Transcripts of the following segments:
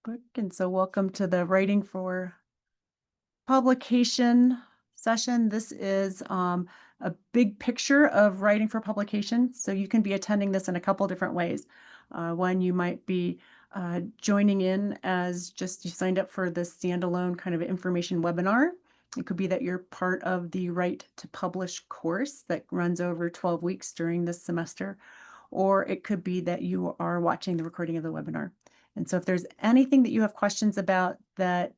Facebook. And so welcome to the Writing for Publication session. This is a big picture of writing for publication. So you can be attending this in a couple different ways. One, you might be joining in as just you signed up for the standalone kind of information webinar. It could be that you're part of the Write to Publish course that runs over 12 weeks during this semester, or it could be that you are watching the recording of the webinar. And so if there's anything that you have questions about that,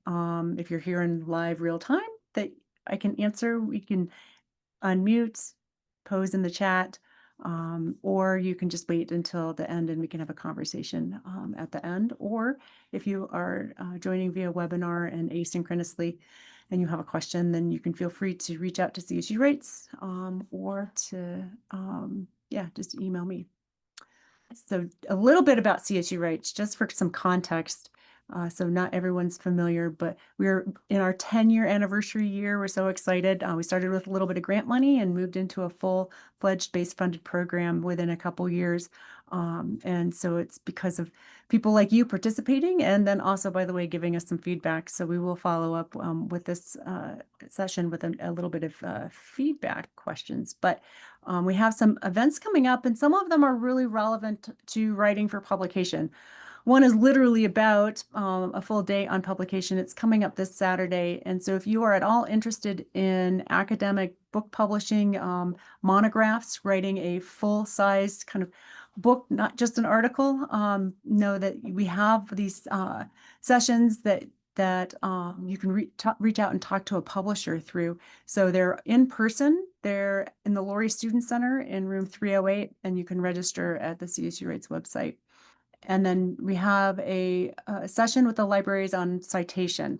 if you're here in live real time that I can answer, we can unmute, pose in the chat, or you can just wait until the end and we can have a conversation at the end. Or if you are joining via webinar and asynchronously and you have a question, then you can feel free to reach out to CSU Writes or to, yeah, just email me. So a little bit about CSU Writes, just for some context. So not everyone's familiar, but we're in our 10-year anniversary year. We're so excited. We started with a little bit of grant money and moved into a full-fledged base-funded program within a couple years. And so it's because of people like you participating and then also, by the way, giving us some feedback. So we will follow up with this session with a little bit of feedback questions. But we have some events coming up, and some of them are really relevant to writing for publication. One is literally about a full day on publication. It's coming up this Saturday. And so if you are at all interested in academic book publishing, monographs, writing a full-sized kind of book, not just an article, know that we have these sessions that you can reach out and talk to a publisher through. So they're in person. They're in the Laurie Student Center in room 308, and you can register at the CSU Writes website. And then we have a session with the libraries on citation.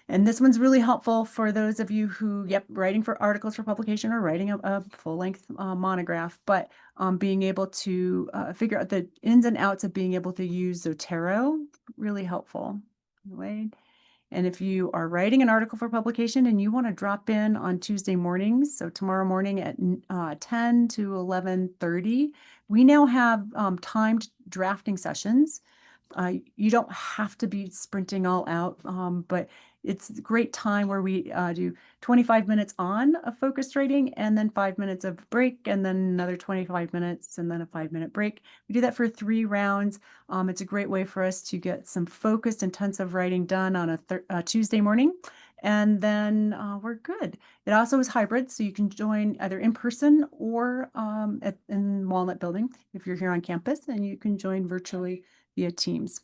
And this one's really helpful for those of you who, writing for articles for publication or writing a full-length monograph, but being able to figure out the ins and outs of being able to use Zotero, really helpful. Anyway. And if you are writing an article for publication and you want to drop in on Tuesday mornings, so tomorrow morning at 10 to 11:30, we now have timed drafting sessions. You don't have to be sprinting all out, but it's a great time where we do 25 minutes on of focused writing and then 5 minutes of break and then another 25 minutes and then a 5-minute break. We do that for 3 rounds. It's a great way for us to get some focused, intensive writing done on a Tuesday morning. And then we're good. It also is hybrid, so you can join either in person or in Walnut Building if you're here on campus, and you can join virtually via Teams.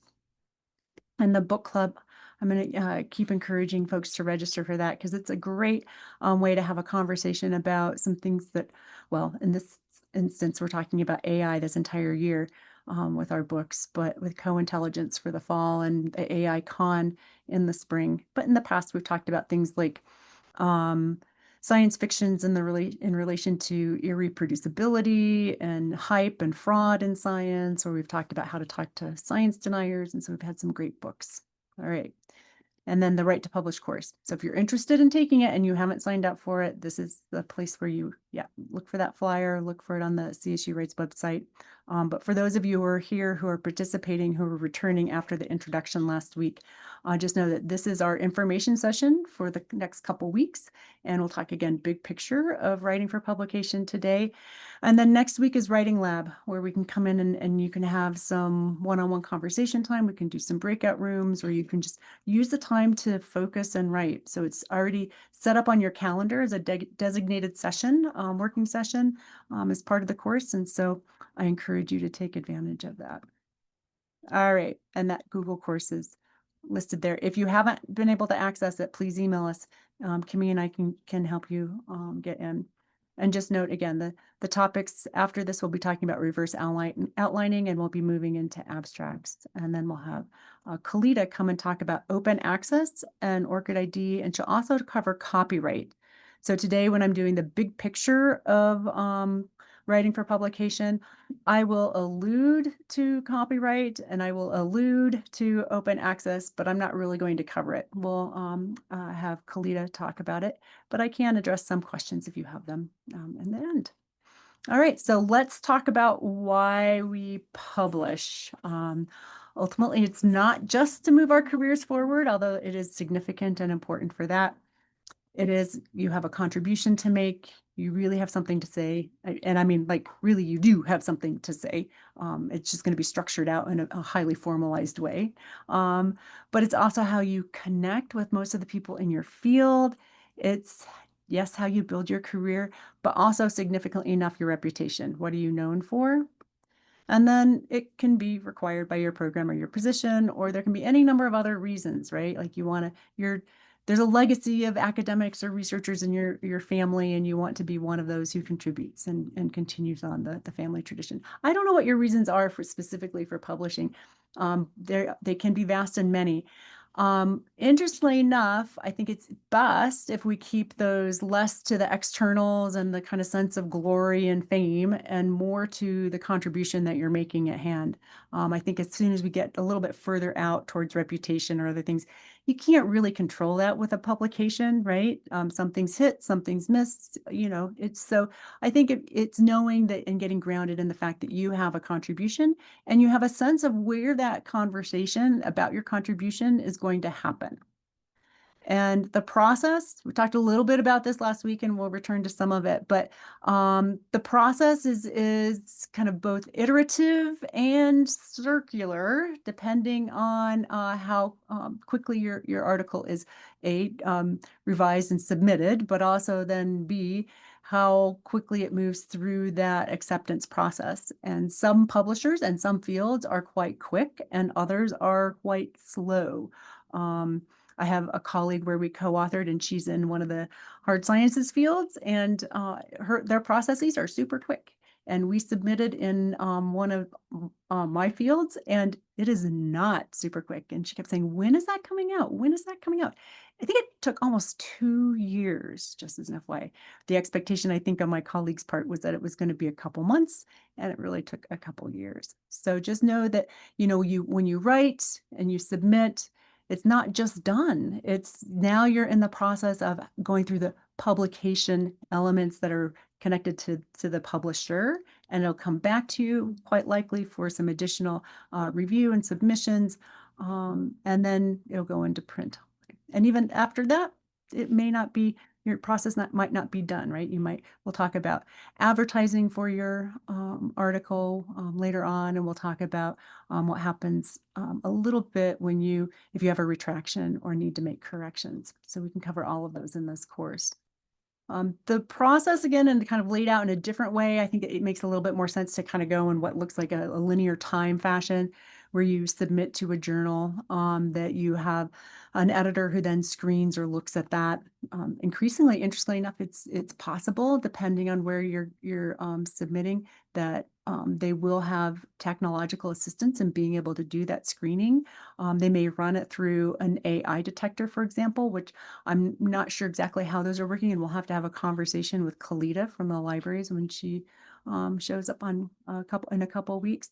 And the book club, I'm going to keep encouraging folks to register for that because it's a great way to have a conversation about some things that, well, in this instance, we're talking about AI this entire year with our books, but with co-intelligence for the fall and the AI Con in the spring. But in the past, we've talked about things like science fictions in relation to irreproducibility and hype and fraud in science, or we've talked about how to talk to science deniers, and so we've had some great books. All right. And then the Write to Publish course. So if you're interested in taking it and you haven't signed up for it, this is the place where you, look for that flyer, look for it on the CSU Writes website. But for those of you who are here, who are participating, who are returning after the introduction last week, just know that this is our information session for the next couple weeks. And we'll talk again, big picture of writing for publication today. And then next week is Writing Lab, where we can come in and you can have some one-on-one conversation time. We can do some breakout rooms, or you can just use the time to focus and write. So it's already set up on your calendar as a designated session, working session as part of the course. And so I encourage you to take advantage of that. All right. And that Google course is listed there. If you haven't been able to access it, please email us. Kimmy and I can help you get in. And just note again, the topics after this, we'll be talking about reverse outlining, and we'll be moving into abstracts. And then we'll have Kalita come and talk about open access and ORCID ID, and she'll also cover copyright. So today, when I'm doing the big picture of writing for publication, I will allude to copyright and I will allude to open access, but I'm not really going to cover it. We'll have Kalita talk about it, but I can address some questions if you have them in the end. All right, so let's talk about why we publish. ultimately it's not just to move our careers forward, although it is significant and important for that. It is, you have a contribution to make, you really have something to say. And I mean, like, really, you do have something to say. It's just going to be structured out in a highly formalized way. But it's also how you connect with most of the people in your field. It's, yes, how you build your career, but also significantly enough your reputation. What are you known for? And then it can be required by your program or your position, or there can be any number of other reasons, right? Like you want to, there's a legacy of academics or researchers in your family, and you want to be one of those who contributes and continues on the family tradition. I don't know what your reasons are for specifically for publishing. They can be vast and many. Interestingly enough, I think it's best if we keep those less to the externals and the kind of sense of glory and fame and more to the contribution that you're making at hand. I think as soon as we get a little bit further out towards reputation or other things, you can't really control that with a publication, right? Some things hit, some things missed, it's so I think it's knowing that and getting grounded in the fact that you have a contribution and you have a sense of where that conversation about your contribution is going to happen. And the process, we talked a little bit about this last week and we'll return to some of it, but the process is kind of both iterative and circular, depending on how quickly your article is revised and submitted, but also then B, how quickly it moves through that acceptance process. And some publishers and some fields are quite quick and others are quite slow. I have a colleague where we co-authored and she's in one of the hard sciences fields and their processes are super quick. And we submitted in one of my fields and it is not super quick. And she kept saying, when is that coming out? When is that coming out? I think it took almost 2 years, just as an FYI. The expectation, I think, on my colleague's part was that it was going to be a couple months, and it really took a couple years. So just know that, when you write and you submit, it's not just done. It's now you're in the process of going through the publication elements that are connected to the publisher, and it'll come back to you quite likely for some additional review and submissions, and then it'll go into print. And even after that, it may not be, your process might not be done, right? We'll talk about advertising for your article later on, and we'll talk about what happens a little bit if you have a retraction or need to make corrections. So we can cover all of those in this course. The process, again, and kind of laid out in a different way, I think it makes a little bit more sense to kind of go in what looks like a linear time fashion, where you submit to a journal, that you have an editor who then screens or looks at that. Increasingly, interestingly enough, it's possible, depending on where you're submitting, that they will have technological assistance in being able to do that screening. They may run it through an AI detector, for example, which I'm not sure exactly how those are working, and we'll have to have a conversation with Kalita from the libraries when she shows up in a couple of weeks.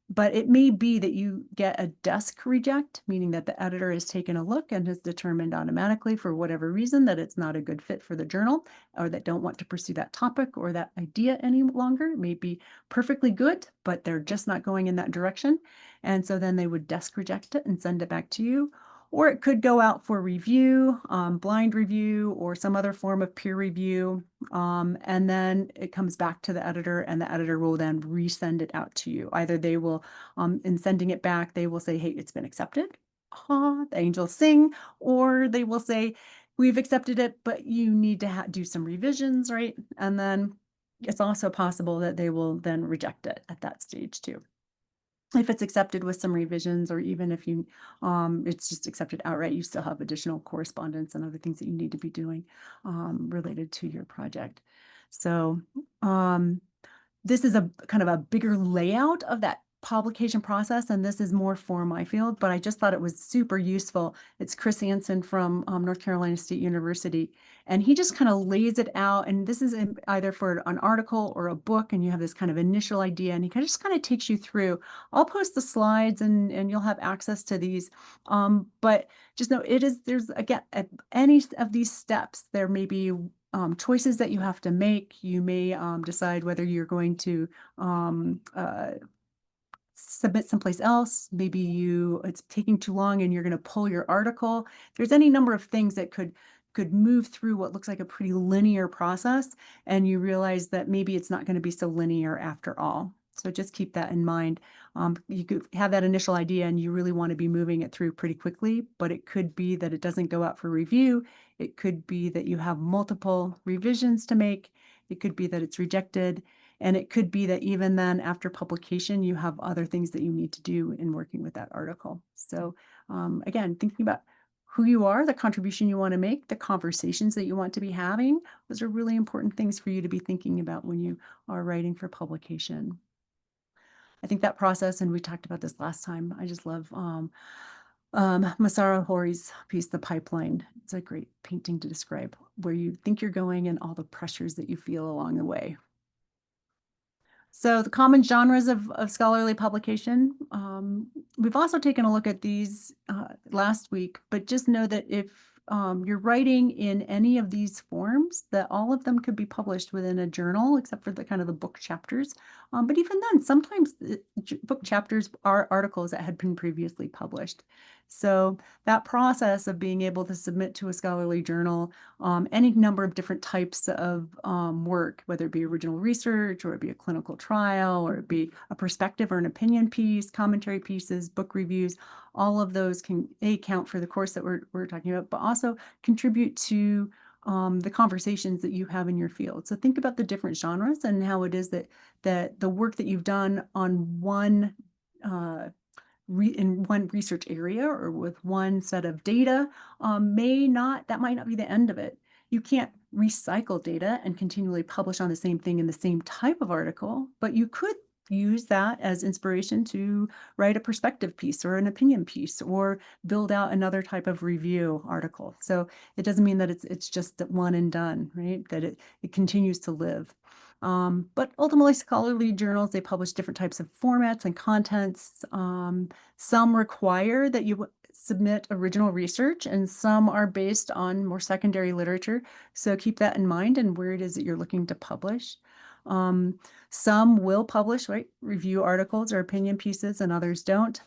But it may be that you get a desk reject, meaning that the editor has taken a look and has determined automatically, for whatever reason, that it's not a good fit for the journal, or that don't want to pursue that topic or that idea any longer. It may be perfectly good, but they're just not going in that direction. And so then they would desk reject it and send it back to you. Or it could go out for review, blind review, or some other form of peer review. And then it comes back to the editor, and the editor will then resend it out to you. Either they will, in sending it back, they will say, hey, it's been accepted. The angels sing. Or they will say, we've accepted it, but you need to do some revisions, right? And then it's also possible that they will then reject it at that stage too. If it's accepted with some revisions, or even if it's just accepted outright, you still have additional correspondence and other things that you need to be doing related to your project. So this is a kind of a bigger layout of that publication process, and this is more for my field, but I just thought it was super useful. It's Chris Anson from North Carolina State University, and he just kind of lays it out, and this is either for an article or a book, and you have this kind of initial idea, and he just kind of takes you through. I'll post the slides and you'll have access to these, but just know there's, again, at any of these steps, there may be choices that you have to make. You may decide whether you're going to submit someplace else. Maybe it's taking too long and you're going to pull your article. There's any number of things that could move through what looks like a pretty linear process, and you realize that maybe it's not going to be so linear after all. So just keep that in mind. You could have that initial idea and you really want to be moving it through pretty quickly, but it could be that it doesn't go out for review. It could be that you have multiple revisions to make. It could be that it's rejected. And it could be that even then, after publication, you have other things that you need to do in working with that article. So, again, thinking about who you are, the contribution you want to make, the conversations that you want to be having, those are really important things for you to be thinking about when you are writing for publication. I think that process, and we talked about this last time, I just love Masaru Hori's piece, The Pipeline. It's a great painting to describe where you think you're going and all the pressures that you feel along the way. So the common genres of scholarly publication, we've also taken a look at these last week, but just know that if you're writing in any of these forms, that all of them could be published within a journal, except for the kind of the book chapters. But even then, sometimes book chapters are articles that had been previously published. So that process of being able to submit to a scholarly journal any number of different types of work, whether it be original research or it be a clinical trial or it be a perspective or an opinion piece, commentary pieces, book reviews, all of those can count for the course that we're talking about, but also contribute to the conversations that you have in your field. So think about the different genres and how it is that the work that you've done on one in one research area or with one set of data that might not be the end of it. You can't recycle data and continually publish on the same thing in the same type of article, but you could use that as inspiration to write a perspective piece or an opinion piece or build out another type of review article. So it doesn't mean that it's just one and done, right? That it continues to live. But ultimately, scholarly journals, they publish different types of formats and contents. Some require that you submit original research, and some are based on more secondary literature. So keep that in mind and where it is that you're looking to publish. Some will publish, right, review articles or opinion pieces, and others don't.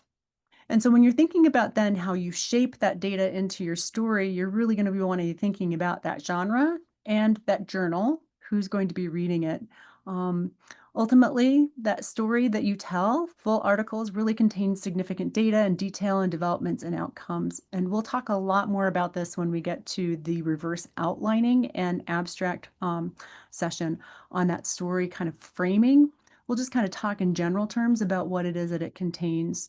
And so when you're thinking about then how you shape that data into your story, you're really going to be wanting to thinking about that genre and that journal, who's going to be reading it. Um, Ultimately, that story that you tell, full articles, really contains significant data and detail and developments and outcomes. And we'll talk a lot more about this when we get to the reverse outlining and abstract session on that story kind of framing. We'll just kind of talk in general terms about what it is that it contains.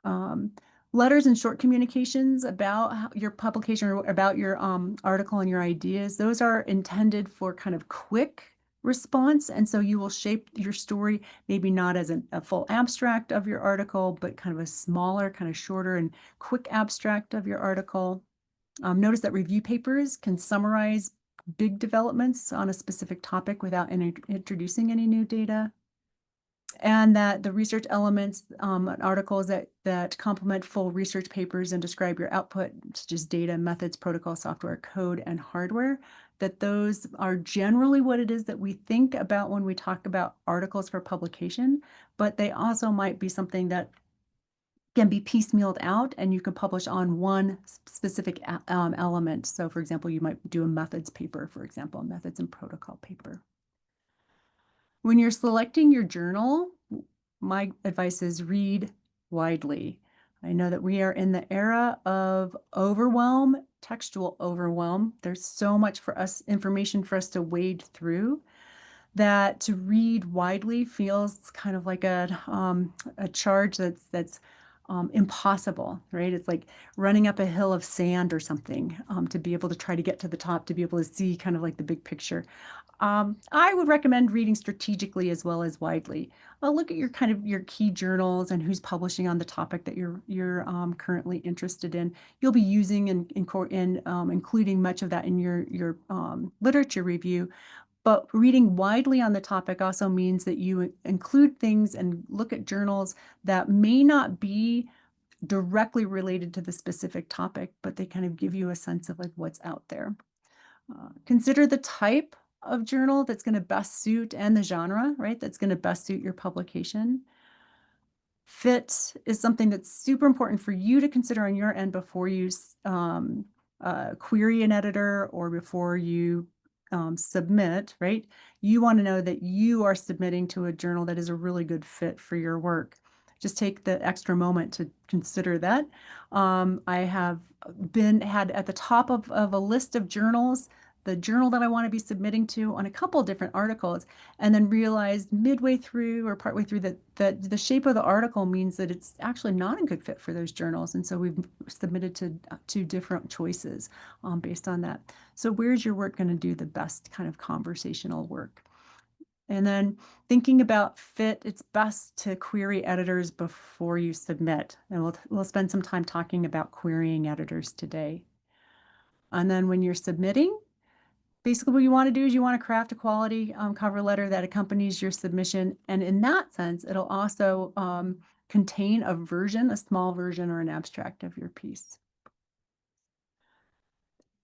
um, Letters and short communications about your publication or about your article and your ideas, those are intended for kind of quick response. And so you will shape your story, maybe not as a full abstract of your article, but kind of a smaller, kind of shorter and quick abstract of your article. Notice that review papers can summarize big developments on a specific topic without introducing any new data, and that the research elements, articles that complement full research papers and describe your output, such as data, methods, protocol, software, code, and hardware, that those are generally what it is that we think about when we talk about articles for publication, but they also might be something that can be piecemealed out and you can publish on one specific element. So for example, you might do a methods paper, for example, methods and protocol paper. When you're selecting your journal, my advice is read widely. I know that we are in the era of overwhelm, textual overwhelm. There's so much for us, information for us to wade through, that to read widely feels kind of like a charge that's impossible, right? It's like running up a hill of sand or something, to be able to try to get to the top, to be able to see kind of like the big picture. I would recommend reading strategically as well as widely. Look at your kind of your key journals and who's publishing on the topic that you're currently interested in. You'll be using and including much of that in your literature review. But reading widely on the topic also means that you include things and look at journals that may not be directly related to the specific topic, but they kind of give you a sense of like what's out there. Consider the type of journal that's going to best suit and the genre, right? That's going to best suit your publication. Fit is something that's super important for you to consider on your end before you query an editor or before you submit, right? You want to know that you are submitting to a journal that is a really good fit for your work. Just take the extra moment to consider that. I have had at the top of a list of journals, the journal that I want to be submitting to on a couple different articles, and then realized midway through or partway through that the shape of the article means that it's actually not a good fit for those journals. And so we've submitted to two different choices based on that. So where's your work going to do the best kind of conversational work? And then thinking about fit, it's best to query editors before you submit. And we'll spend some time talking about querying editors today. And then when you're submitting, basically what you want to do is you want to craft a quality cover letter that accompanies your submission. And in that sense, it'll also contain a small version or an abstract of your piece.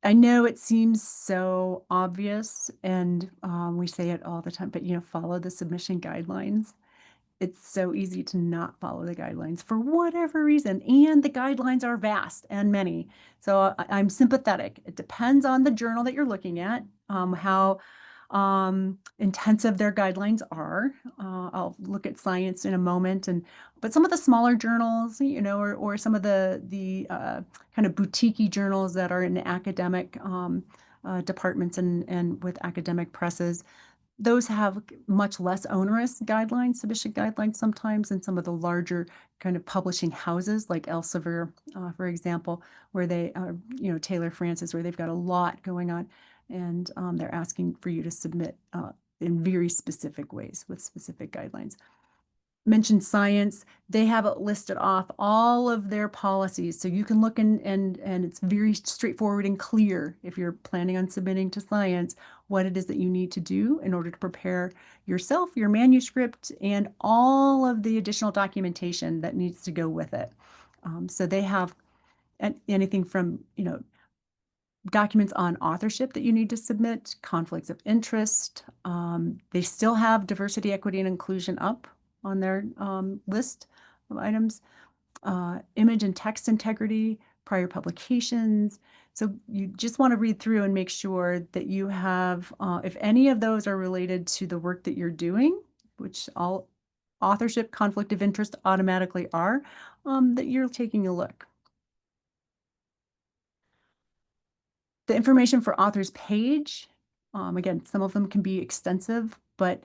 I know it seems so obvious, and we say it all the time, but follow the submission guidelines. It's so easy to not follow the guidelines for whatever reason, and the guidelines are vast and many. So I'm sympathetic. It depends on the journal that you're looking at, how intensive their guidelines are. I'll look at Science in a moment, but some of the smaller journals, or some of the kind of boutique journals that are in academic departments and with academic presses, those have much less onerous guidelines, submission guidelines sometimes, than some of the larger kind of publishing houses like Elsevier, for example, where they are, Taylor Francis, where they've got a lot going on, and they're asking for you to submit in very specific ways with specific guidelines. Mentioned Science, they have it listed off all of their policies. So you can look and it's very straightforward and clear if you're planning on submitting to Science, what it is that you need to do in order to prepare yourself, your manuscript, and all of the additional documentation that needs to go with it. So they have anything from, documents on authorship that you need to submit, conflicts of interest. They still have diversity, equity, and inclusion up on their list of items, image and text integrity, prior publications. So you just want to read through and make sure that you have, if any of those are related to the work that you're doing, which all authorship, conflict of interest automatically are, that you're taking a look. The information for authors page, again, some of them can be extensive, but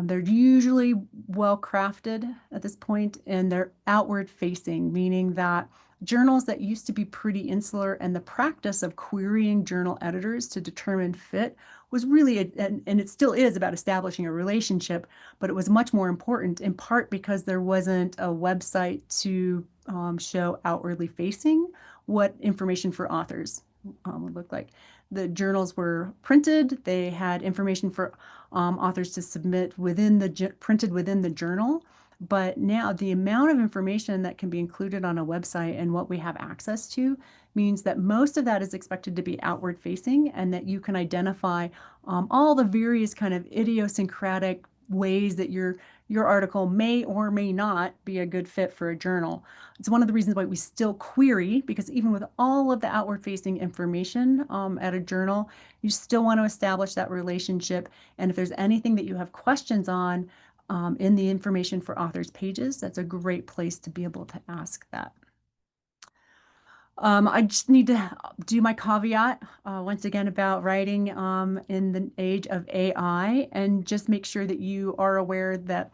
they're usually well crafted at this point, and they're outward facing, meaning that journals that used to be pretty insular and the practice of querying journal editors to determine fit was really, and it still is, about establishing a relationship, but it was much more important in part because there wasn't a website to show outwardly facing what information for authors would look like. The journals were printed. They had information for authors to submit printed within the journal. But now the amount of information that can be included on a website and what we have access to means that most of that is expected to be outward facing, and that you can identify all the various kind of idiosyncratic ways that your article may or may not be a good fit for a journal. It's one of the reasons why we still query, because even with all of the outward-facing information at a journal, you still want to establish that relationship. And if there's anything that you have questions on in the information for authors pages, that's a great place to be able to ask that. I just need to do my caveat once again about writing in the age of AI, and just make sure that you are aware that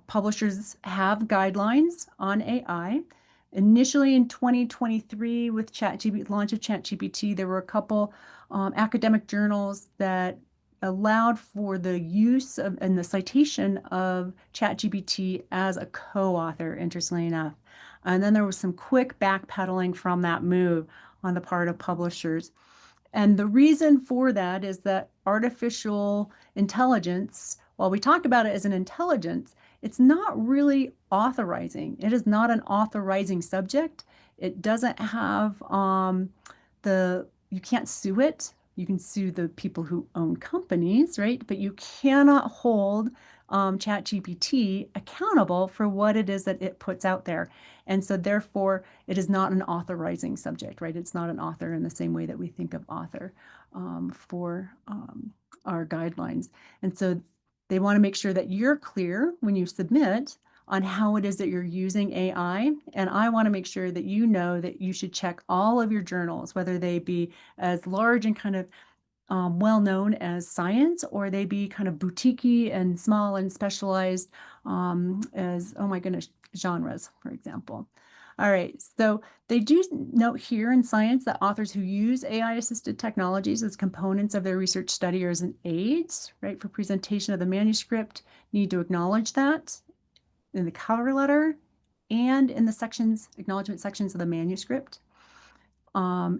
publishers have guidelines on AI. Initially in 2023, with launch of ChatGPT, there were a couple academic journals that allowed for the use of and the citation of ChatGPT as a co-author, interestingly enough. And then there was some quick backpedaling from that move on the part of publishers. And the reason for that is that artificial intelligence, while we talk about it as an intelligence, it's not really authorizing. It is not an authorizing subject. It doesn't have you can't sue it. You can sue the people who own companies, right? But you cannot hold ChatGPT accountable for what it is that it puts out there. And so therefore, it is not an authorizing subject, right? It's not an author in the same way that we think of author for our guidelines. And so they want to make sure that you're clear when you submit on how it is that you're using AI. And I want to make sure that you know that you should check all of your journals, whether they be as large and kind of well known as science, or they be kind of boutiquey and small and specialized as, oh my goodness, genres, for example. All right, so they do note here in science that authors who use AI-assisted technologies as components of their research study or as an aids, right, for presentation of the manuscript need to acknowledge that in the cover letter and in the sections, acknowledgement sections of the manuscript.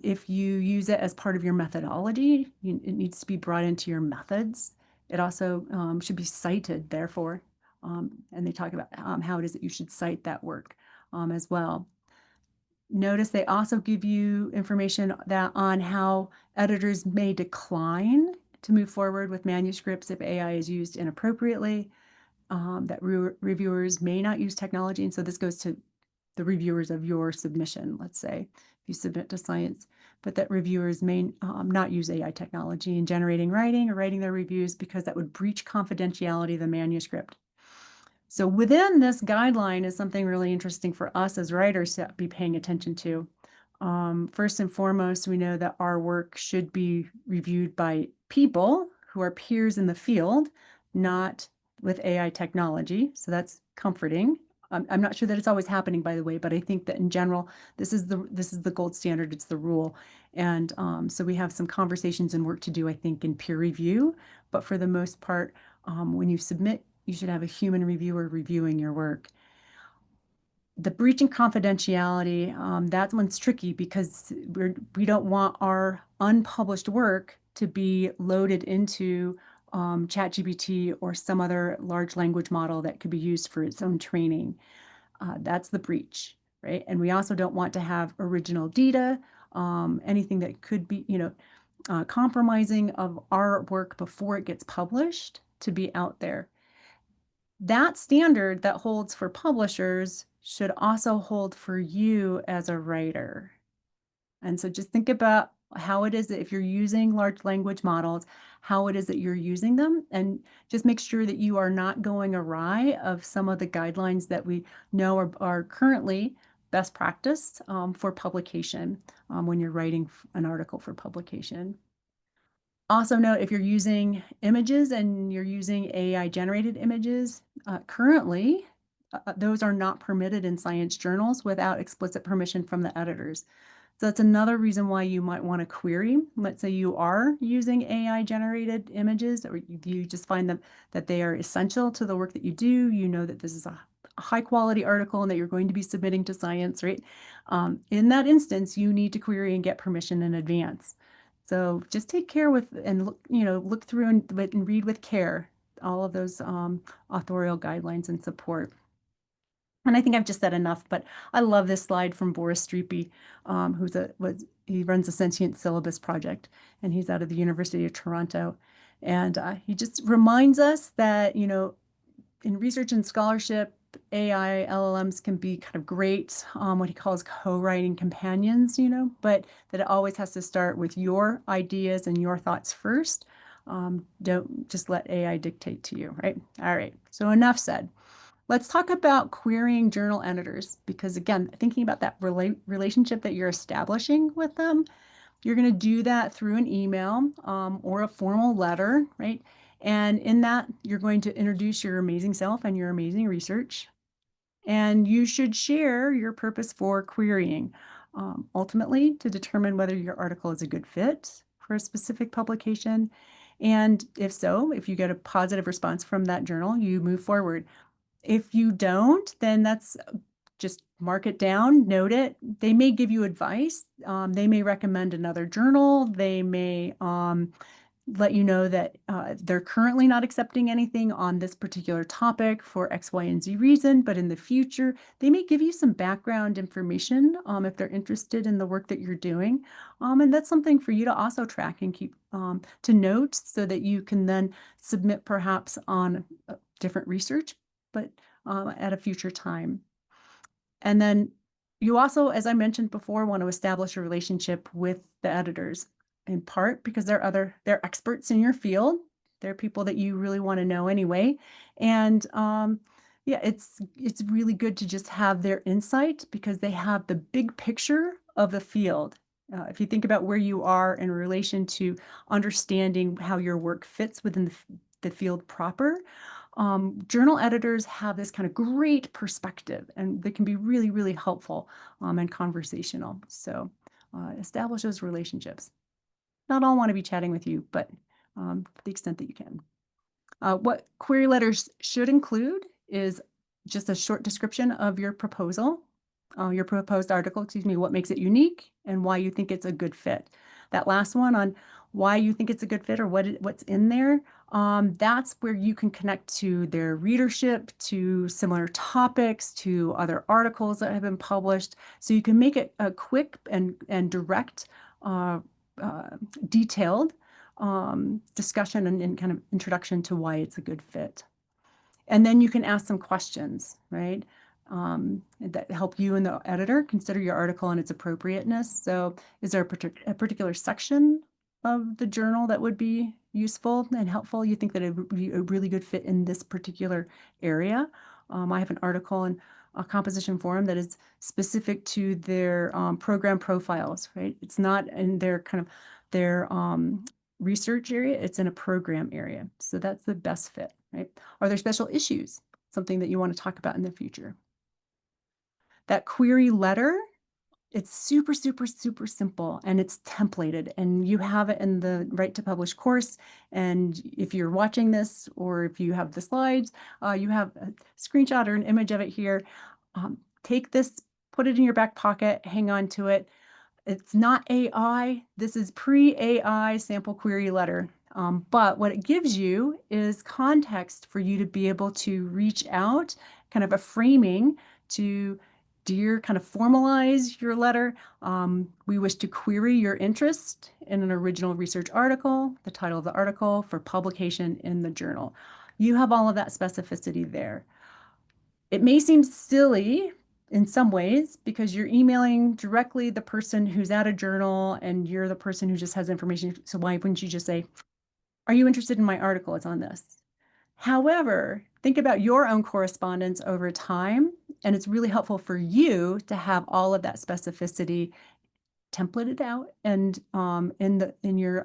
If you use it as part of your methodology, it needs to be brought into your methods. It also should be cited, therefore, and they talk about how it is that you should cite that work as well. Notice they also give you information that on how editors may decline to move forward with manuscripts if AI is used inappropriately, that reviewers may not use technology. And so this goes to the reviewers of your submission, let's say, if you submit to science, but that reviewers may not use AI technology in generating writing or writing their reviews because that would breach confidentiality of the manuscript. So within this guideline is something really interesting for us as writers to be paying attention to. First and foremost, we know that our work should be reviewed by people who are peers in the field, not with AI technology. So that's comforting. I'm not sure that it's always happening, by the way, but I think that in general, this is the gold standard. It's the rule. And so we have some conversations and work to do, I think, in peer review. But for the most part, when you submit, you should have a human reviewer reviewing your work. The breaching confidentiality, that one's tricky because we don't want our unpublished work to be loaded into ChatGPT or some other large language model that could be used for its own training. That's the breach, right? And we also don't want to have original data, anything that could be, compromising of our work before it gets published to be out there. That standard that holds for publishers should also hold for you as a writer. And so just think about how it is that if you're using large language models, how it is that you're using them, and just make sure that you are not going awry of some of the guidelines that we know are currently best practice for publication when you're writing an article for publication. Also note if you're using images and you're using AI generated images, currently, those are not permitted in science journals without explicit permission from the editors. So that's another reason why you might want to query. Let's say you are using AI generated images, or you just find them that they are essential to the work that you do. You know that this is a high quality article and that you're going to be submitting to science, right? In that instance, you need to query and get permission in advance. So just take care with and look through and read with care all of those authorial guidelines and support. And I think I've just said enough, but I love this slide from Boris Streepy, he runs a sentient syllabus project, and he's out of the University of Toronto. And he just reminds us that, in research and scholarship, AI LLMs can be kind of great, what he calls co-writing companions, but that it always has to start with your ideas and your thoughts first. Don't just let AI dictate to you, right? All right, so enough said. Let's talk about querying journal editors, because again, thinking about that relationship that you're establishing with them, you're going to do that through an email or a formal letter, right? And in that, you're going to introduce your amazing self and your amazing research. And you should share your purpose for querying, ultimately to determine whether your article is a good fit for a specific publication. And if so, if you get a positive response from that journal, you move forward. If you don't, then that's just mark it down, note it. They may give you advice. They may recommend another journal. They may, let you know that they're currently not accepting anything on this particular topic for X, Y, and Z reason, but in the future, they may give you some background information if they're interested in the work that you're doing. And that's something for you to also track and keep to note so that you can then submit perhaps on different research, but at a future time. And then you also, as I mentioned before, want to establish a relationship with the editors, in part because they're experts in your field. They're people that you really want to know anyway. And yeah, it's really good to just have their insight because they have the big picture of the field. If you think about where you are in relation to understanding how your work fits within the field proper, journal editors have this kind of great perspective and they can be really, really helpful and conversational. So establish those relationships. Not all want to be chatting with you, but to the extent that you can. What query letters should include is just a short description of your proposal, your proposed article, excuse me, what makes it unique and why you think it's a good fit. That last one on why you think it's a good fit or what's in there, that's where you can connect to their readership, to similar topics, to other articles that have been published. So you can make it a quick and direct, detailed discussion and kind of introduction to why it's a good fit. And then you can ask some questions, right? That help you and the editor consider your article and its appropriateness. So is there a particular section of the journal that would be useful and helpful? You think that it would be a really good fit in this particular area? I have an article in a composition forum that is specific to their program profiles, right? It's not in their kind of their research area, it's in a program area. So that's the best fit, right? Are there special issues? Something that you want to talk about in the future. That query letter, it's super, super, super simple and it's templated and you have it in the Right to Publish course. And if you're watching this or if you have the slides, you have a screenshot or an image of it here. Take this, put it in your back pocket, hang on to it. It's not AI. This is pre-AI sample query letter. But what it gives you is context for you to be able to reach out, kind of a framing to kind of formalize your letter. We wish to query your interest in an original research article, the title of the article for publication in the journal. You have all of that specificity there. It may seem silly in some ways because you're emailing directly the person who's at a journal and you're the person who just has information. So why wouldn't you just say, are you interested in my article? It's on this. However, think about your own correspondence over time, and it's really helpful for you to have all of that specificity templated out and in your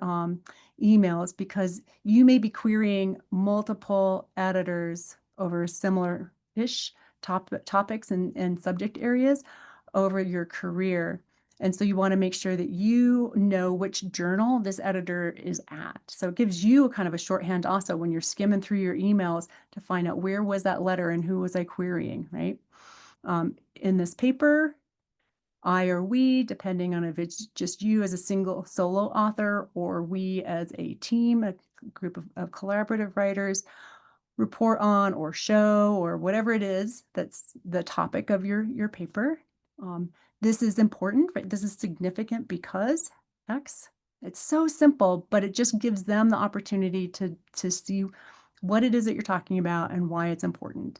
emails because you may be querying multiple editors over similar-ish topics and subject areas over your career. And so you want to make sure that you know which journal this editor is at. So it gives you a kind of a shorthand also when you're skimming through your emails to find out where was that letter and who was I querying, right? In this paper, I or we, depending on if it's just you as a single solo author or we as a team, a group of collaborative writers, report on or show or whatever it is that's the topic of your paper. This is important, right? This is significant because X. It's so simple, but it just gives them the opportunity to see what it is that you're talking about and why it's important.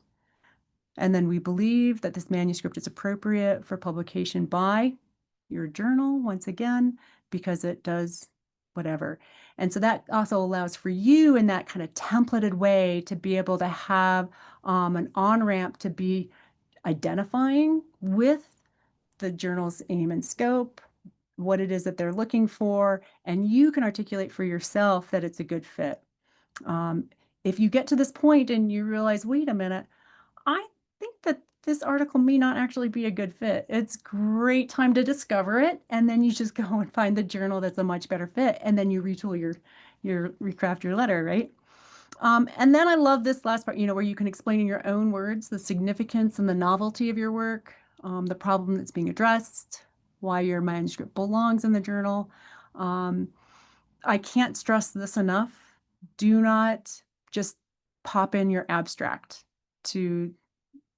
And then we believe that this manuscript is appropriate for publication by your journal, once again, because it does whatever. And so that also allows for you in that kind of templated way to be able to have an on-ramp to be identifying with the journal's aim and scope, what it is that they're looking for, and you can articulate for yourself that it's a good fit. If you get to this point and you realize, wait a minute, I think that this article may not actually be a good fit. It's great time to discover it, and then you just go and find the journal that's a much better fit, and then you retool your recraft your letter, right? And then I love this last part, where you can explain in your own words the significance and the novelty of your work, the problem that's being addressed, why your manuscript belongs in the journal. I can't stress this enough. Do not just pop in your abstract to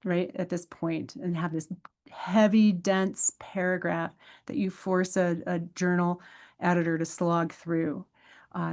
right at this point and have this heavy, dense paragraph that you force a journal editor to slog through.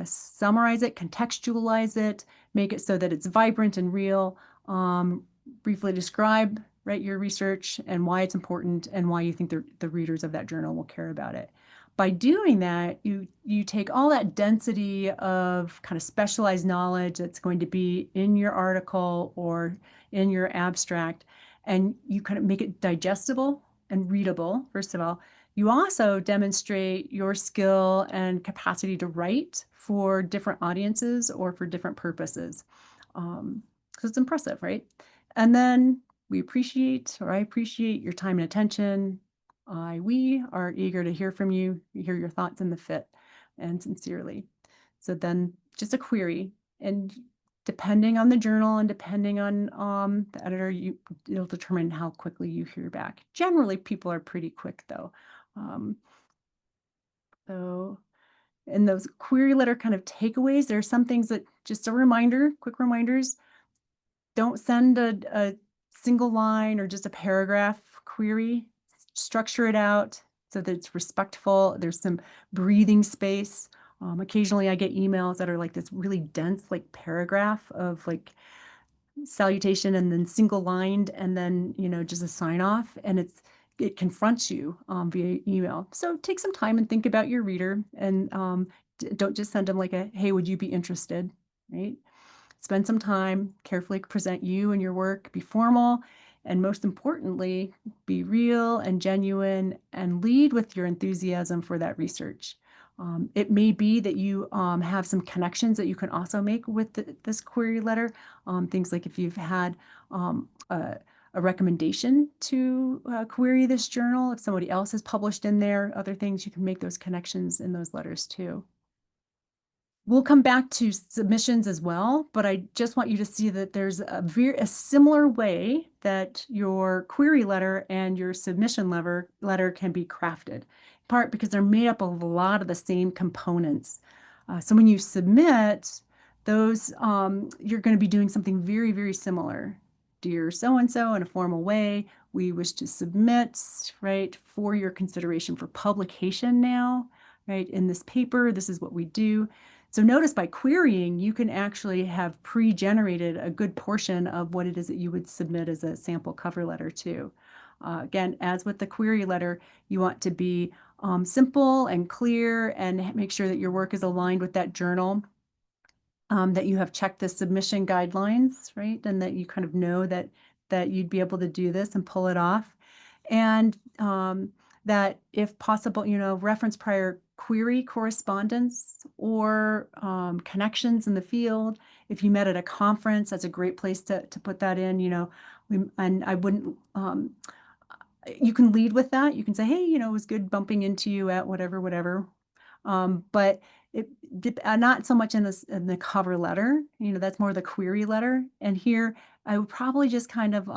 Summarize it, contextualize it, make it so that it's vibrant and real. Um, Briefly describe right your research and why it's important and why you think the readers of that journal will care about it. By doing that, you take all that density of kind of specialized knowledge that's going to be in your article or in your abstract, and you kind of make it digestible and readable, first of all. You also demonstrate your skill and capacity to write for different audiences or for different purposes. Because it's impressive, right? And then we appreciate, or I appreciate your time and attention. We are eager to hear from you, hear your thoughts in the fit, and sincerely. So then just a query. And depending on the journal and depending on the editor, it'll determine how quickly you hear back. Generally, people are pretty quick though. Um, so in those query letter kind of takeaways, there are some things that just a reminder, quick reminders. Don't send a single line or just a paragraph query. Structure it out so that it's respectful. There's some breathing space. Occasionally I get emails that are like this really dense like paragraph of like salutation and then single lined and then, just a sign off. And it confronts you via email. So take some time and think about your reader and don't just send them like a, hey, would you be interested? Right? Spend some time, carefully present you and your work, be formal, and most importantly, be real and genuine and lead with your enthusiasm for that research. It may be that you have some connections that you can also make with this query letter. Things like if you've had a recommendation to query this journal, if somebody else has published in there, other things, you can make those connections in those letters too. We'll come back to submissions as well, but I just want you to see that there's a similar way that your query letter and your submission letter can be crafted, in part because they're made up of a lot of the same components. So when you submit those, you're going to be doing something very, very similar. Dear so-and-so, in a formal way, we wish to submit, right, for your consideration for publication now, right, in this paper, this is what we do. So notice by querying, you can actually have pre-generated a good portion of what it is that you would submit as a sample cover letter too. Again, as with the query letter, you want to be simple and clear and make sure that your work is aligned with that journal, that you have checked the submission guidelines, right? And that you kind of know that you'd be able to do this and pull it off. And that if possible, reference prior query correspondence or connections in the field. If you met at a conference, that's a great place to put that in, and I wouldn't, you can lead with that. You can say, hey, it was good bumping into you at whatever, whatever. But not so much in the cover letter, that's more the query letter. And here I would probably just kind of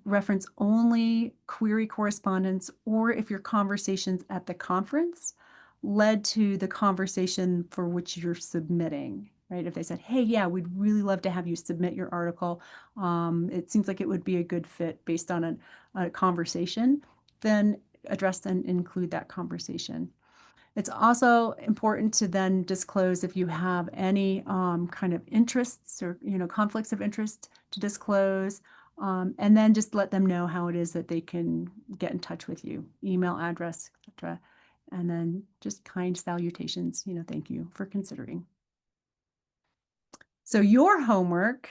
reference only query correspondence, or if your conversations at the conference led to the conversation for which you're submitting, right? If they said, hey, yeah, we'd really love to have you submit your article. It seems like it would be a good fit based on a conversation, then address and include that conversation. It's also important to then disclose if you have any kind of interests or conflicts of interest to disclose, and then just let them know how it is that they can get in touch with you, email address, etc. And then just kind salutations, thank you for considering. So your homework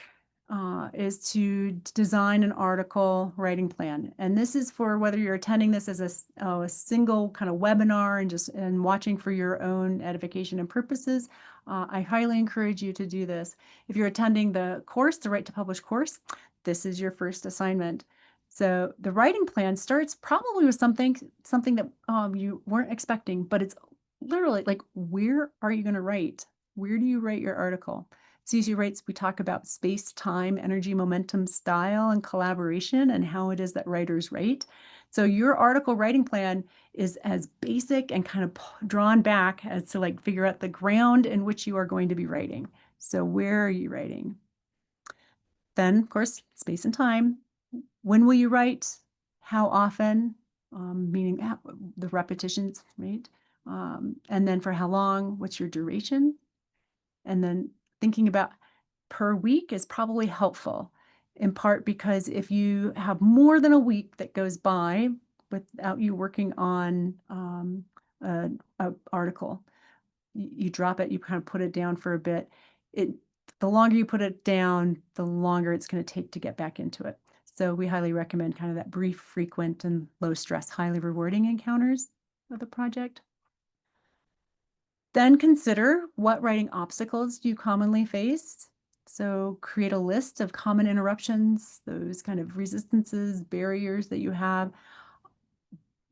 is to design an article writing plan. And this is for whether you're attending this as a single kind of webinar and watching for your own edification and purposes. I highly encourage you to do this. If you're attending the course, the Write to Publish course, this is your first assignment. So the writing plan starts probably with something that you weren't expecting, but it's literally like, where are you going to write? Where do you write your article? CC Writes, we talk about space, time, energy, momentum, style, and collaboration, and how it is that writers write. So your article writing plan is as basic and kind of drawn back as to like figure out the ground in which you are going to be writing. So where are you writing? Then, of course, space and time. When will you write? How often? Meaning the repetitions, right? And then for how long? What's your duration? And then thinking about per week is probably helpful, in part because if you have more than a week that goes by without you working on a article, you drop it, you kind of put it down for a bit. The longer you put it down, the longer it's going to take to get back into it. So we highly recommend kind of that brief, frequent, and low stress, highly rewarding encounters of the project. Then consider what writing obstacles do you commonly face. So create a list of common interruptions, those kind of resistances, barriers that you have.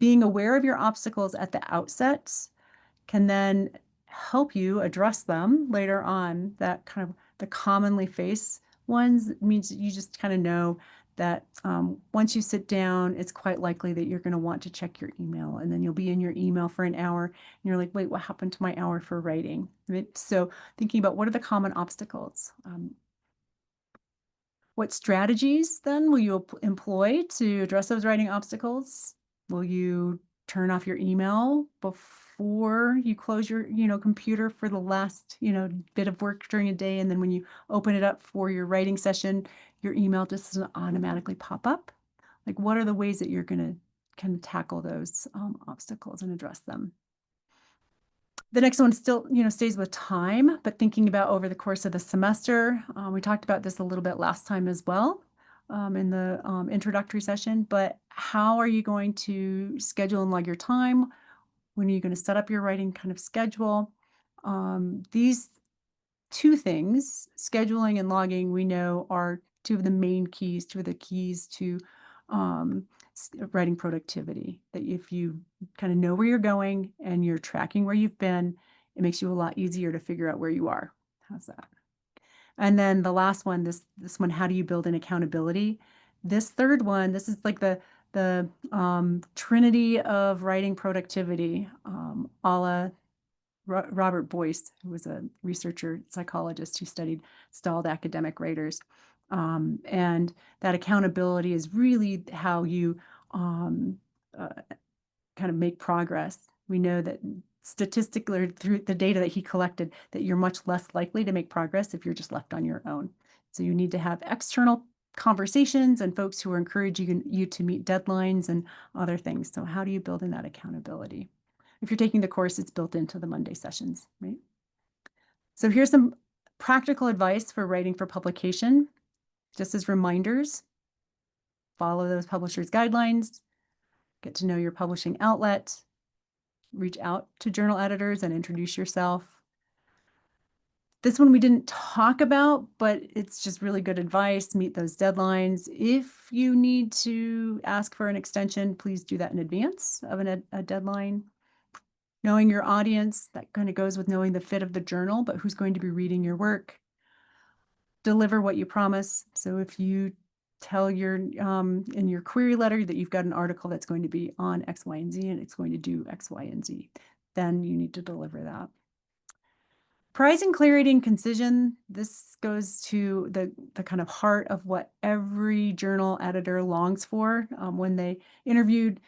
Being aware of your obstacles at the outset can then help you address them later on. That kind of the commonly faced ones means you just kind of know that once you sit down, it's quite likely that you're going to want to check your email, and then you'll be in your email for an hour and you're like, wait, what happened to my hour for writing? Right? So thinking about what are the common obstacles? What strategies then will you employ to address those writing obstacles? Will you turn off your email before you close your, computer for the last, bit of work during a day? And then when you open it up for your writing session, your email just doesn't automatically pop up? Like, what are the ways that you're going to kind of tackle those obstacles and address them? The next one still, stays with time, but thinking about over the course of the semester. We talked about this a little bit last time as well, in the introductory session, but how are you going to schedule and log your time? When are you going to set up your writing kind of schedule? These two things, scheduling and logging, we know are two of the main keys, two of the keys to um, writing productivity. That if you kind of know where you're going and you're tracking where you've been, it makes you a lot easier to figure out where you are. How's that? And then the last one, this one, how do you build an accountability? This third one, this is like the trinity of writing productivity, a la Robert Boyce, who was a researcher, psychologist who studied stalled academic writers. And that accountability is really how you um, uh, kind of make progress. We know that statistically, through the data that he collected, that you're much less likely to make progress if you're just left on your own. So you need to have external conversations and folks who are encouraging you to meet deadlines and other things. So how do you build in that accountability? If you're taking the course, it's built into the Monday sessions, right? So here's some practical advice for writing for publication. Just as reminders, follow those publishers' guidelines, get to know your publishing outlet, reach out to journal editors and introduce yourself. This one we didn't talk about, but it's just really good advice. Meet those deadlines. If you need to ask for an extension, please do that in advance of a deadline. Knowing your audience, that kind of goes with knowing the fit of the journal, but who's going to be reading your work. Deliver what you promise. So if you tell your in your query letter that you've got an article that's going to be on X, Y, and Z, and it's going to do X, Y, and Z, then you need to deliver that. Pricing clarity and concision. This goes to the kind of heart of what every journal editor longs for. When they interviewed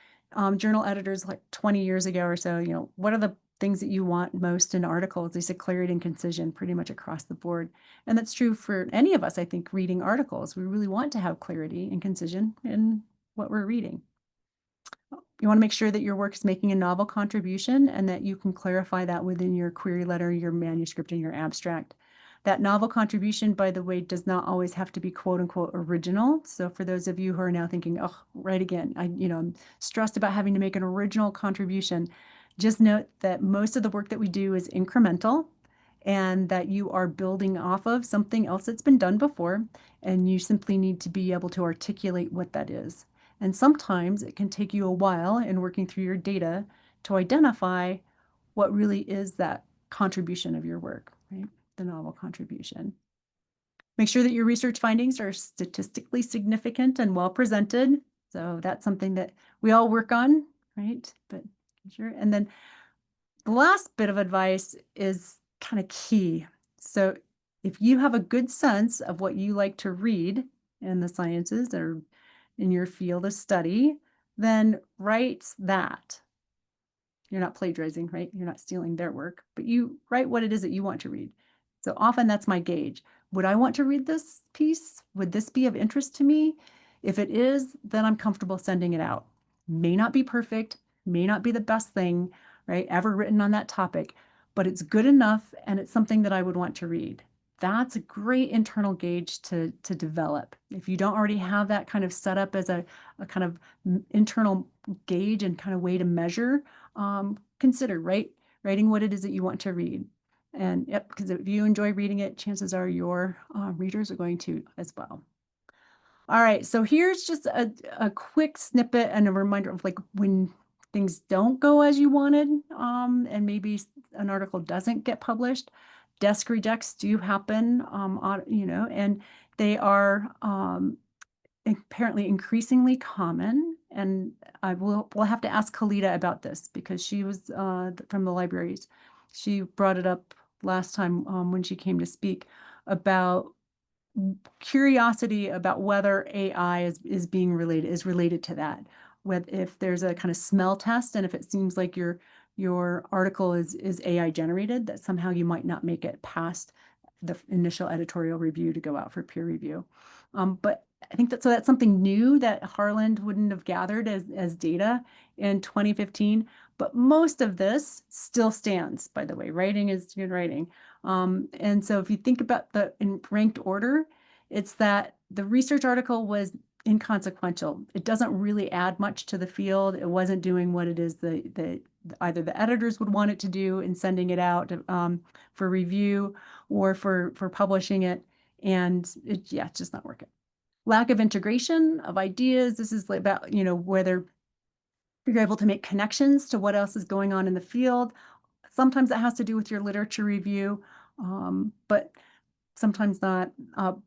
journal editors like 20 years ago or so, what are the things that you want most in articles? They said clarity and concision pretty much across the board. And that's true for any of us, I think, reading articles. We really want to have clarity and concision in what we're reading. You want to make sure that your work is making a novel contribution and that you can clarify that within your query letter, your manuscript, and your abstract. That novel contribution, by the way, does not always have to be quote unquote original. So for those of you who are now thinking, oh, right again, I'm stressed about having to make an original contribution, just note that most of the work that we do is incremental and that you are building off of something else that's been done before, and you simply need to be able to articulate what that is. And sometimes it can take you a while in working through your data to identify what really is that contribution of your work, right? The novel contribution. Make sure that your research findings are statistically significant and well presented. So that's something that we all work on, right? But sure. And then the last bit of advice is kind of key. So if you have a good sense of what you like to read in the sciences or in your field of study, then write that. You're not plagiarizing, right? You're not stealing their work, but you write what it is that you want to read. So often that's my gauge. Would I want to read this piece? Would this be of interest to me? If it is, then I'm comfortable sending it out. May not be perfect, may not be the best thing, right, ever written on that topic, but it's good enough and it's something that I would want to read. That's a great internal gauge to develop. If you don't already have that kind of set up as a kind of internal gauge and kind of way to measure, consider writing what it is that you want to read. And yep, because if you enjoy reading it, chances are your readers are going to as well. All right, so here's just a quick snippet and a reminder of like when things don't go as you wanted, and maybe an article doesn't get published. Desk rejects do happen, and they are apparently increasingly common. And we'll have to ask Kalita about this because she was from the libraries. She brought it up last time when she came to speak about curiosity about whether AI is related to that. If there's a kind of smell test, and if it seems like your article is AI generated, that somehow you might not make it past the initial editorial review to go out for peer review. But I think that's something new that Harland wouldn't have gathered as data in 2015. But most of this still stands, by the way. Writing is good writing. And so if you think about the in ranked order, it's that the research article was inconsequential. It doesn't really add much to the field. It wasn't doing what it is that either the editors would want it to do in sending it out for review or for publishing it. And it's just not working. Lack of integration of ideas. This is about, whether you're able to make connections to what else is going on in the field. Sometimes that has to do with your literature review, but sometimes not.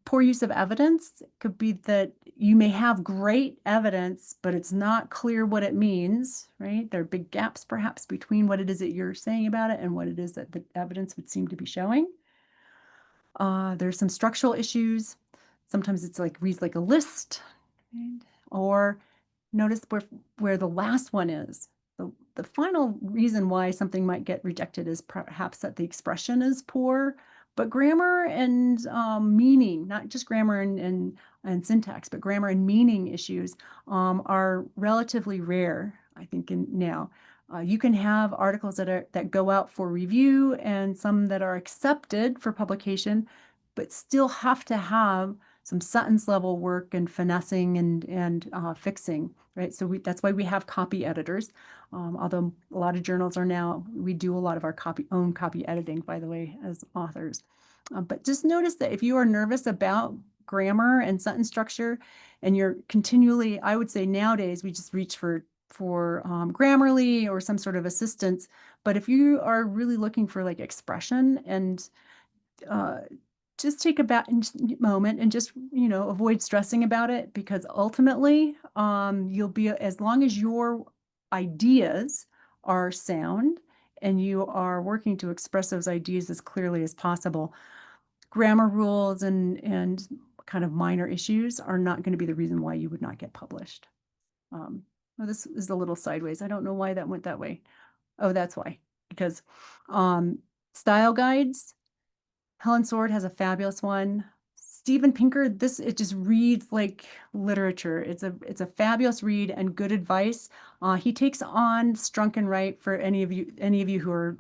Poor use of evidence could be that you may have great evidence, but it's not clear what it means, right? There are big gaps perhaps between what it is that you're saying about it and what it is that the evidence would seem to be showing. There's some structural issues. Sometimes it's like reads like a list, right? Or notice where the last one is. The final reason why something might get rejected is perhaps that the expression is poor, but grammar and meaning, not just grammar and syntax, but grammar and meaning issues are relatively rare, I think, now. You can have articles that go out for review and some that are accepted for publication, but still have to have some sentence level work and finessing and fixing, right? So that's why we have copy editors. Although a lot of journals are now, we do a lot of our own copy editing, by the way, as authors. But just notice that if you are nervous about grammar and sentence structure, and you're continually, I would say nowadays we just reach for Grammarly or some sort of assistance. But if you are really looking for like expression and just take a moment and just avoid stressing about it, because ultimately you'll be, as long as your ideas are sound and you are working to express those ideas as clearly as possible, grammar rules and kind of minor issues are not going to be the reason why you would not get published. Well, this is a little sideways. I don't know why that went that way. Oh, that's why. Because style guides, Helen Sword has a fabulous one. Steven Pinker, it just reads like literature. It's a fabulous read and good advice. He takes on Strunk and Write for any of you who are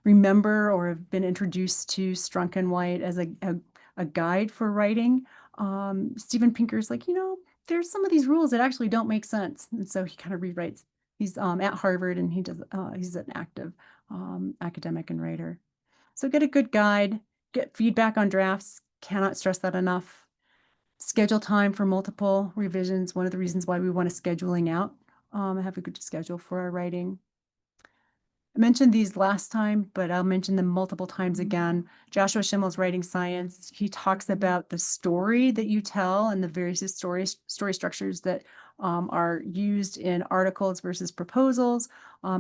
remember or have been introduced to Strunk and White as a guide for writing. Steven Pinker's like, there's some of these rules that actually don't make sense, and so he kind of rewrites. He's at Harvard and he's an active academic and writer. So get a good guide, get feedback on drafts. Cannot stress that enough. Schedule time for multiple revisions. One of the reasons why we want a scheduling out, have a good schedule for our writing. I mentioned these last time, but I'll mention them multiple times again. Joshua Schimmel's Writing Science, he talks about the story that you tell and the various story structures that are used in articles versus proposals.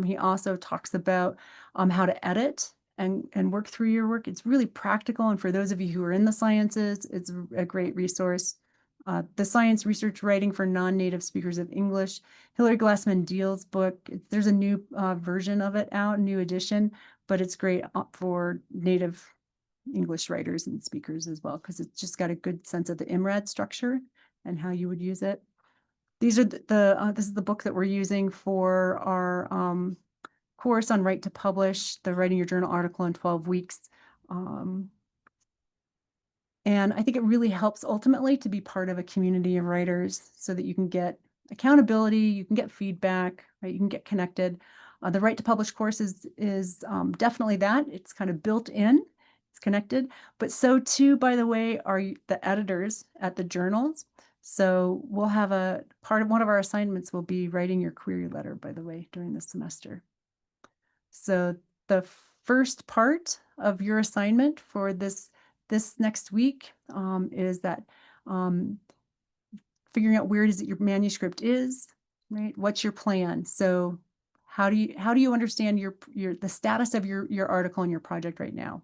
He also talks about how to edit and work through your work. It's really practical, and for those of you who are in the sciences, it's a great resource. The Science Research Writing for Non-Native Speakers of English, Hilary Glassman Deal's book. There's a new version of it out, new edition, but it's great for native English writers and speakers as well, because it's just got a good sense of the IMRAD structure and how you would use it. These are this is the book that we're using for our course on Right to Publish, the Writing Your Journal article in 12 weeks. And I think it really helps ultimately to be part of a community of writers so that you can get accountability, you can get feedback, right? You can get connected. The Right to Publish course is definitely that. It's kind of built in, it's connected, but so too, by the way, are the editors at the journals. So we'll have a part of one of our assignments will be writing your query letter, by the way, during the semester. So the first part of your assignment for this next week is that figuring out where it is that your manuscript is, right? What's your plan? So how do you understand the status of your article and your project right now?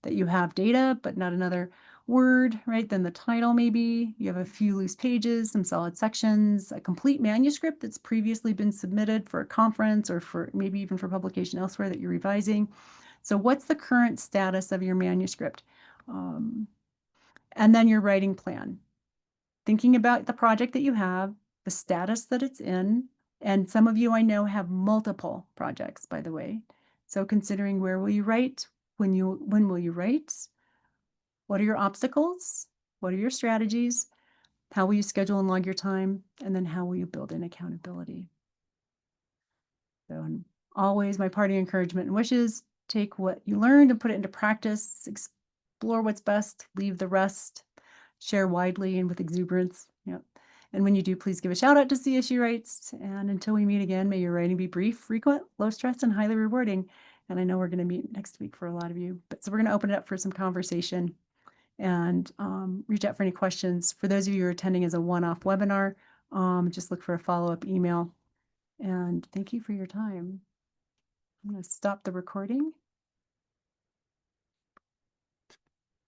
That you have data, but not another word, right? Then the title, maybe you have a few loose pages, some solid sections, a complete manuscript that's previously been submitted for a conference or for maybe even for publication elsewhere that you're revising. So what's the current status of your manuscript? And then your writing plan. Thinking about the project that you have, the status that it's in, and some of you I know have multiple projects, by the way. So considering where will you write, when will you write, what are your obstacles, what are your strategies, how will you schedule and log your time, and then how will you build in accountability. So and always my parting encouragement and wishes, take what you learned and put it into practice, explore what's best, leave the rest, share widely and with exuberance. Yep. And when you do, please give a shout out to CSU Writes. And until we meet again, may your writing be brief, frequent, low stress, and highly rewarding. And I know we're going to meet next week for a lot of you, but so we're going to open it up for some conversation and reach out for any questions. For those of you who are attending as a one-off webinar, just look for a follow-up email. And thank you for your time. I'm going to stop the recording.